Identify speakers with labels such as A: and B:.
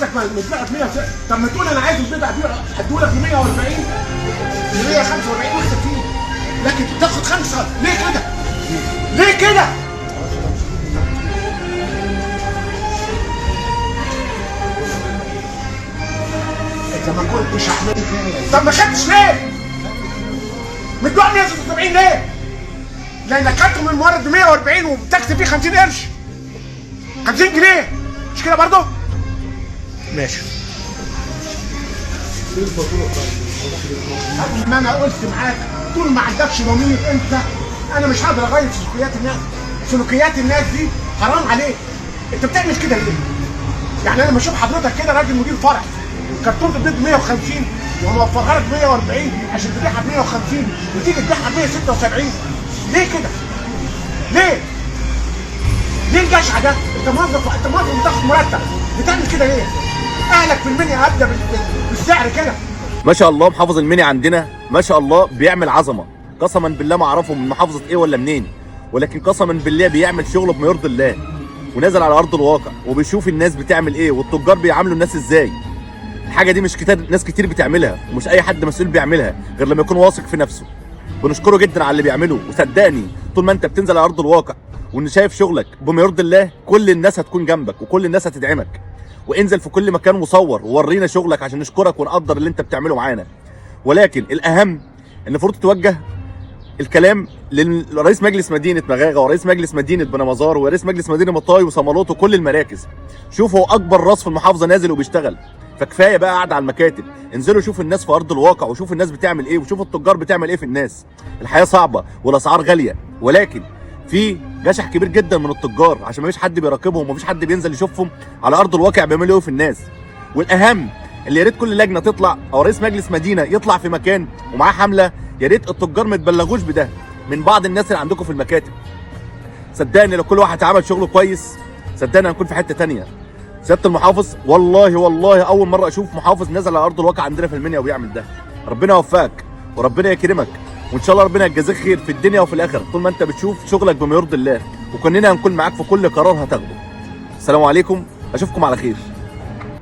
A: متباع ب 100. طب ما تقول انا عايز البيضه اديهولك ب 140 ب 145 واكسب فيه، لكن تاخد 5 ليه كده؟ ليه كده؟ انت ما كنتش احمد. طب ما خدتش ليه؟ متباع 176 ليه؟ لانك خدته من المورد ب 140 وبتكسب فيه 50 قرش 50 جنيه، مش كده برضه؟ ماشي. قبل ما انا قلت معاك طول ما عندكش ضمير انت، انا مش هقدر اغير في سلوكيات الناس. سلوكيات الناس دي حرام عليك. انت بتعمل كده ليه؟ يعني انا لما اشوف حضرتك كده راجل مدير فرع، كرتونه البيض 150 وموفرها لك 140 عشان تبيعها ب 150 وتيجي تبيعها ب 176، ليه كده؟ ليه؟ ليه الجشع ده؟ انت موظف بتاخد مرتب، بتعمل كده ليه؟ اهلك في المنيا ابدا بالسعر كده.
B: ما شاء الله محافظ المنيا عندنا ما شاء الله بيعمل عظمه، قسما بالله ما اعرفه من محافظه ايه ولا منين، ولكن قسما بالله بيعمل شغله بما يرضي الله ونازل على ارض الواقع وبيشوف الناس بتعمل ايه والتجار بيعاملوا الناس ازاي. الحاجه دي مش كتير، ناس كتير بتعملها ومش اي حد مسؤول بيعملها غير لما يكون واثق في نفسه. بنشكره جدا على اللي بيعمله، وصدقني طول ما انت بتنزل على ارض الواقع وان شايف شغلك بما يرضي الله كل الناس هتكون جنبك وكل الناس هتدعمك. وانزل في كل مكان وصور وورينا شغلك عشان نشكرك ونقدر اللي انت بتعمله معانا. ولكن الاهم ان المفروض توجه الكلام لرئيس مجلس مدينه مغاغه ورئيس مجلس مدينه بنمازار ورئيس مجلس مدينه مطاي وصمالوط وكل المراكز. شوفوا اكبر راس في المحافظه نازل وبيشتغل، فكفايه بقى قاعده على المكاتب. انزلوا شوفوا الناس في ارض الواقع وشوفوا الناس بتعمل ايه وشوفوا التجار بتعمل ايه في الناس. الحياه صعبه والاسعار غاليه، ولكن في جشع كبير جدا من التجار عشان ما فيش حد بيراقبهم ومفيش حد بينزل يشوفهم على ارض الواقع بيعملوا ايه في الناس. والاهم اللي يا ريت كل لجنه تطلع او رئيس مجلس مدينه يطلع في مكان ومعاه حمله، يا ريت التجار ما يتبلغوش بده من بعض الناس اللي عندكم في المكاتب. صدقني لو كل واحد عمل شغله كويس صدقني هنكون في حته ثانيه. سياده المحافظ والله اول مره اشوف محافظ نزل على ارض الواقع عندنا في المنيا وبيعمل ده. ربنا يوفقك وربنا يكرمك وان شاء الله ربنا يجازيك خير في الدنيا وفي الاخره طول ما انت بتشوف شغلك بما يرضي الله، وكلنا هنكون معاك في كل قرار هتاخده. السلام عليكم، اشوفكم على خير.